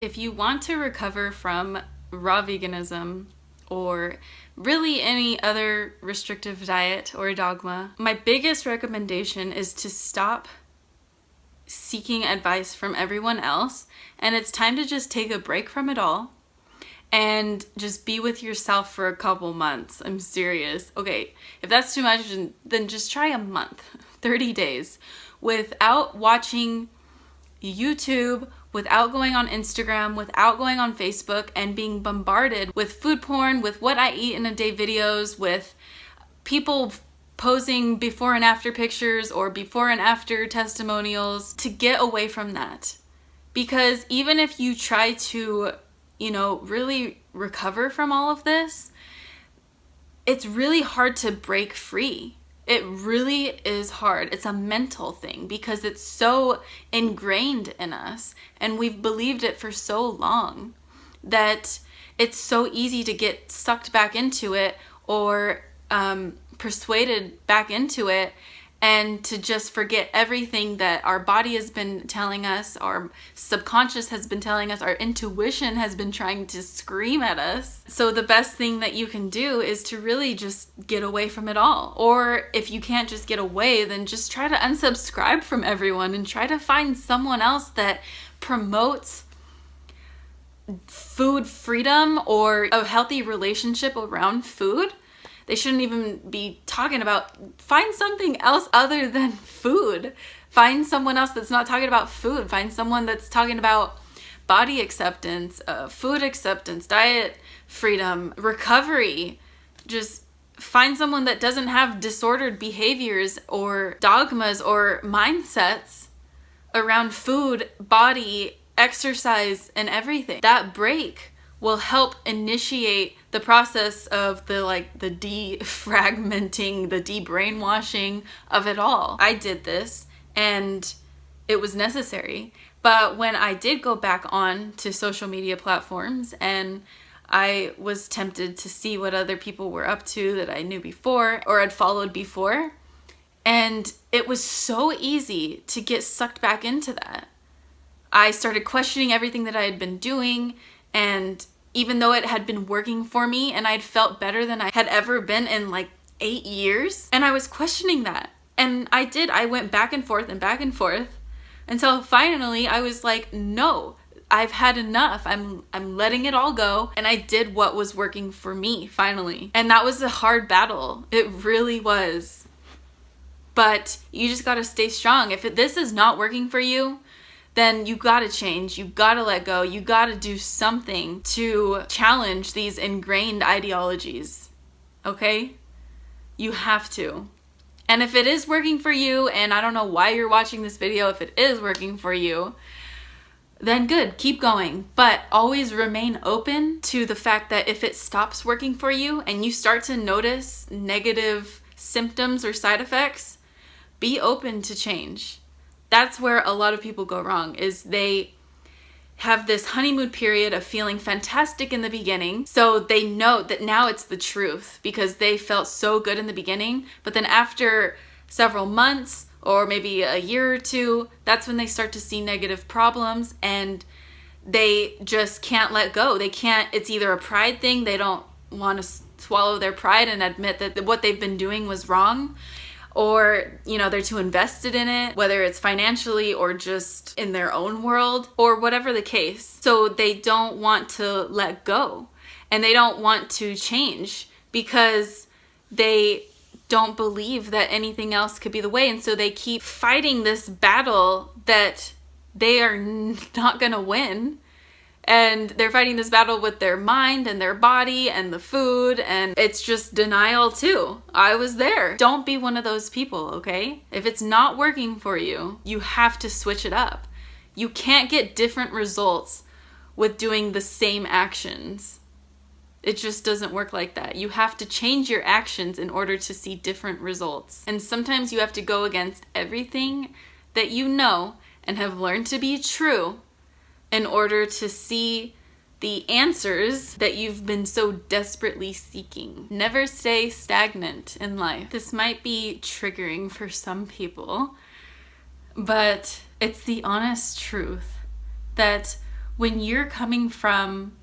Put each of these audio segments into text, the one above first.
If you want to recover from raw veganism or really any other restrictive diet or dogma, my biggest recommendation is to stop seeking advice from everyone else, and it's time to just take a break from it all and just be with yourself for a couple months. I'm serious. Okay, if that's too much, then just try a month, 30 days, without watching YouTube, without going on Instagram, without going on Facebook and being bombarded with food porn, with what I eat in a day videos, with people posing before and after pictures or before and after testimonials, to get away from that. Because even if you try to, really recover from all of this, it's really hard to break free. It really is hard. It's a mental thing because it's so ingrained in us and we've believed it for so long that it's so easy to get sucked back into it or persuaded back into it and to just forget everything that our body has been telling us, our subconscious has been telling us, our intuition has been trying to scream at us. So the best thing that you can do is to really just get away from it all. Or if you can't just get away, then just try to unsubscribe from everyone and try to find someone else that promotes food freedom or a healthy relationship around food. They shouldn't even be talking about, find something else other than food. Find someone else that's not talking about food. Find someone that's talking about body acceptance, food acceptance, diet freedom, recovery. Just find someone that doesn't have disordered behaviors or dogmas or mindsets around food, body, exercise, and everything. That break will help initiate the process of the defragmenting, the de-brainwashing of it all. I did this and it was necessary. But when I did go back on to social media platforms and I was tempted to see what other people were up to that I knew before or had followed before, and it was so easy to get sucked back into that. I started questioning everything that I had been doing, and even though it had been working for me and I'd felt better than I had ever been in 8 years, and I was questioning that. And I went back and forth until finally I was like, no, I've had enough. I'm letting it all go. And I did what was working for me finally. And that was a hard battle. It really was. But you just gotta stay strong. If this is not working for you, then you gotta change, you gotta let go, you gotta do something to challenge these ingrained ideologies, okay? You have to. And if it is working for you, and I don't know why you're watching this video, if it is working for you, then good, keep going. But always remain open to the fact that if it stops working for you and you start to notice negative symptoms or side effects, be open to change. That's where a lot of people go wrong, is they have this honeymoon period of feeling fantastic in the beginning. So they know that now it's the truth because they felt so good in the beginning. But then after several months or maybe a year or two, that's when they start to see negative problems and they just can't let go. They can't, it's either a pride thing. They don't want to swallow their pride and admit that what they've been doing was wrong. Or, they're too invested in it, whether it's financially or just in their own world or whatever the case. So they don't want to let go and they don't want to change because they don't believe that anything else could be the way. And so they keep fighting this battle that they are not going to win. And they're fighting this battle with their mind and their body and the food, and it's just denial too. I was there. Don't be one of those people, okay? If it's not working for you, you have to switch it up. You can't get different results with doing the same actions. It just doesn't work like that. You have to change your actions in order to see different results. And sometimes you have to go against everything that you know and have learned to be true in order to see the answers that you've been so desperately seeking. Never stay stagnant in life. This might be triggering for some people, but it's the honest truth that When you're coming from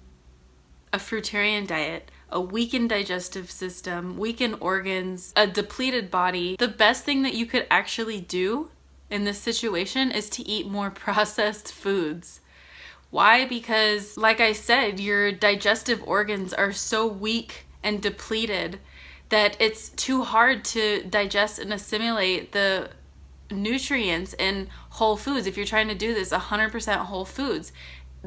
a fruitarian diet, a weakened digestive system, weakened organs, a depleted body, the best thing that you could actually do in this situation is to eat more processed foods. Why? Because, like I said, your digestive organs are so weak and depleted that it's too hard to digest and assimilate the nutrients in whole foods. If you're trying to do this 100% whole foods,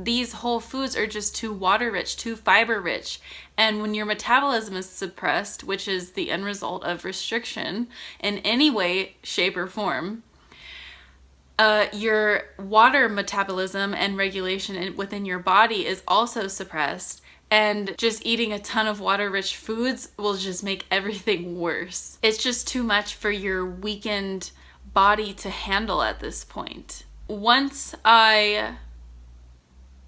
these whole foods are just too water rich, too fiber rich. And when your metabolism is suppressed, which is the end result of restriction in any way, shape, or form, your water metabolism and regulation within your body is also suppressed. And just eating a ton of water-rich foods will just make everything worse. It's just too much for your weakened body to handle at this point. Once I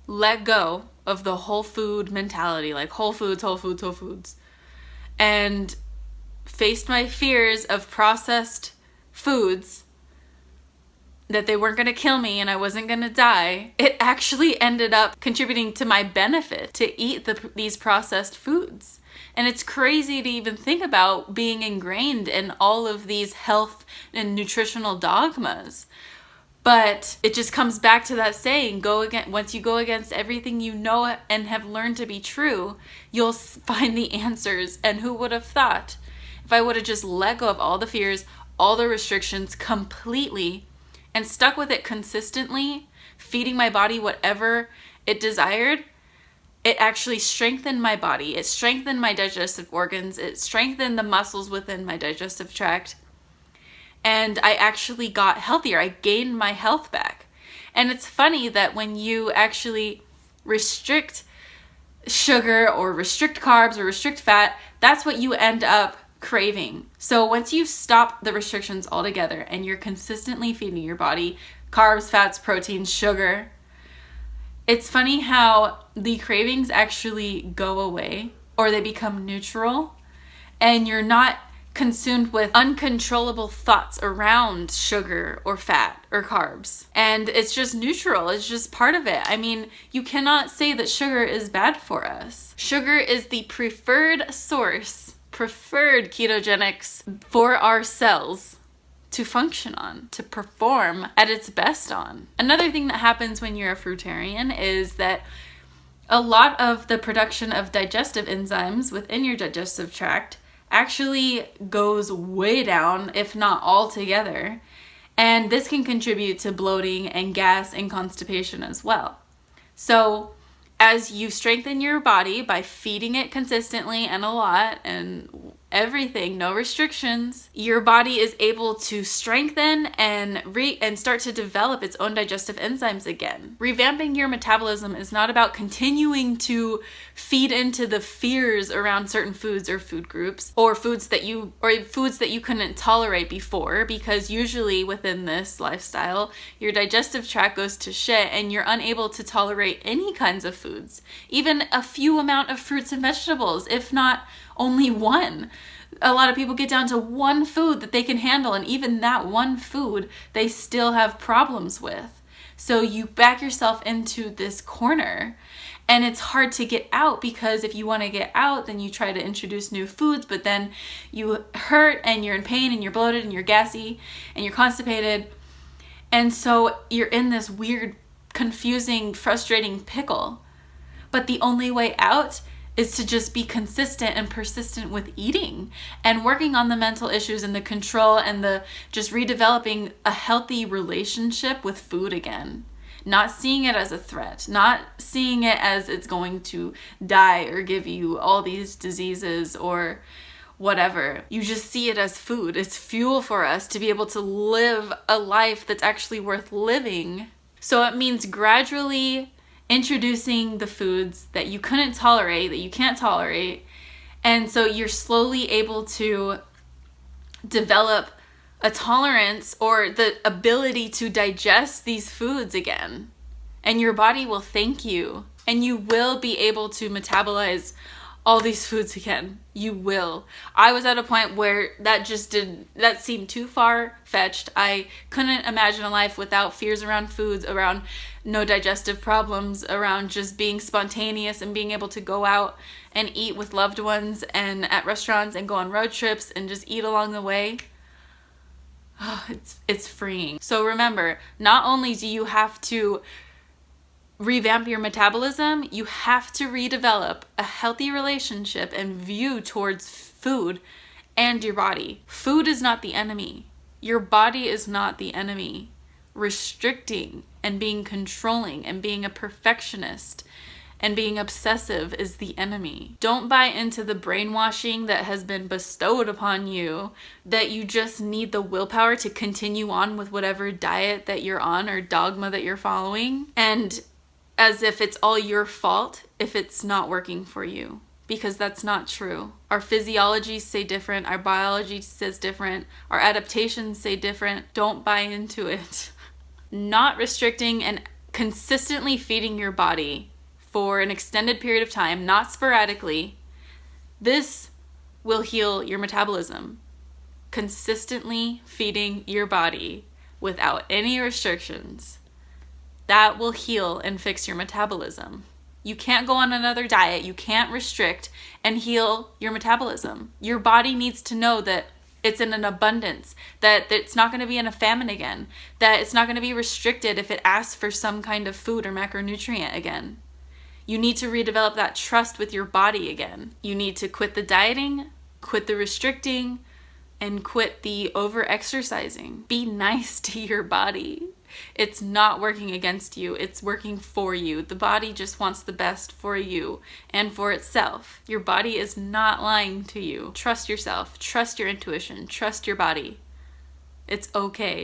let go of the whole food mentality, like whole foods, and faced my fears of processed foods, that they weren't going to kill me and I wasn't going to die, it actually ended up contributing to my benefit to eat these processed foods. And it's crazy to even think about being ingrained in all of these health and nutritional dogmas. But it just comes back to that saying, once you go against everything you know and have learned to be true, you'll find the answers. And who would have thought? If I would have just let go of all the fears, all the restrictions completely, and stuck with it consistently, feeding my body whatever it desired, it actually strengthened my body. It strengthened my digestive organs. It strengthened the muscles within my digestive tract. And I actually got healthier. I gained my health back. And it's funny that when you actually restrict sugar or restrict carbs or restrict fat, that's what you end up craving. So once you stop the restrictions altogether and you're consistently feeding your body carbs, fats, proteins, sugar, it's funny how the cravings actually go away or they become neutral, and you're not consumed with uncontrollable thoughts around sugar or fat or carbs. And it's just neutral. It's just part of it. I mean, you cannot say that sugar is bad for us. Sugar is the preferred ketogenics for our cells to function on, to perform at its best on. Another thing that happens when you're a fruitarian is that a lot of the production of digestive enzymes within your digestive tract actually goes way down, if not altogether. And this can contribute to bloating and gas and constipation as well. So as you strengthen your body by feeding it consistently and a lot and everything, no restrictions, your body is able to strengthen and start to develop its own digestive enzymes again. Revamping your metabolism is not about continuing to feed into the fears around certain foods or food groups or foods that you couldn't tolerate before, because usually within this lifestyle, your digestive tract goes to shit and you're unable to tolerate any kinds of foods, even a few amount of fruits and vegetables, if not only one. A lot of people get down to one food that they can handle, and even that one food they still have problems with. So you back yourself into this corner, and it's hard to get out, because if you want to get out, then you try to introduce new foods, but then you hurt and you're in pain and you're bloated and you're gassy and you're constipated. And so you're in this weird, confusing, frustrating pickle. But the only way out is to just be consistent and persistent with eating and working on the mental issues and the control and the just redeveloping a healthy relationship with food again. Not seeing it as a threat, not seeing it as it's going to die or give you all these diseases or whatever. You just see it as food. It's fuel for us to be able to live a life that's actually worth living. So it means gradually introducing the foods that you couldn't tolerate, that you can't tolerate. And so you're slowly able to develop a tolerance or the ability to digest these foods again. And your body will thank you. And you will be able to metabolize all these foods again. You will. I was at a point where that seemed too far-fetched. I couldn't imagine a life without fears around foods, around no digestive problems, around just being spontaneous and being able to go out and eat with loved ones and at restaurants and go on road trips and just eat along the way. Oh, it's freeing. So remember, not only do you have to revamp your metabolism, you have to redevelop a healthy relationship and view towards food and your body. Food is not the enemy. Your body is not the enemy. Restricting and being controlling and being a perfectionist and being obsessive is the enemy. Don't buy into the brainwashing that has been bestowed upon you that you just need the willpower to continue on with whatever diet that you're on or dogma that you're following, and as if it's all your fault if it's not working for you, because that's not true. Our physiologies say different, our biology says different, our adaptations say different. Don't buy into it. Not restricting and consistently feeding your body for an extended period of time, not sporadically, this will heal your metabolism. Consistently feeding your body without any restrictions, that will heal and fix your metabolism. You can't go on another diet, you can't restrict and heal your metabolism. Your body needs to know that it's in an abundance, that it's not going to be in a famine again, that it's not going to be restricted if it asks for some kind of food or macronutrient again. You need to redevelop that trust with your body again. You need to quit the dieting, quit the restricting, and quit the over-exercising. Be nice to your body. It's not working against you, it's working for you. The body just wants the best for you and for itself. Your body is not lying to you. Trust yourself, trust your intuition, trust your body. It's okay.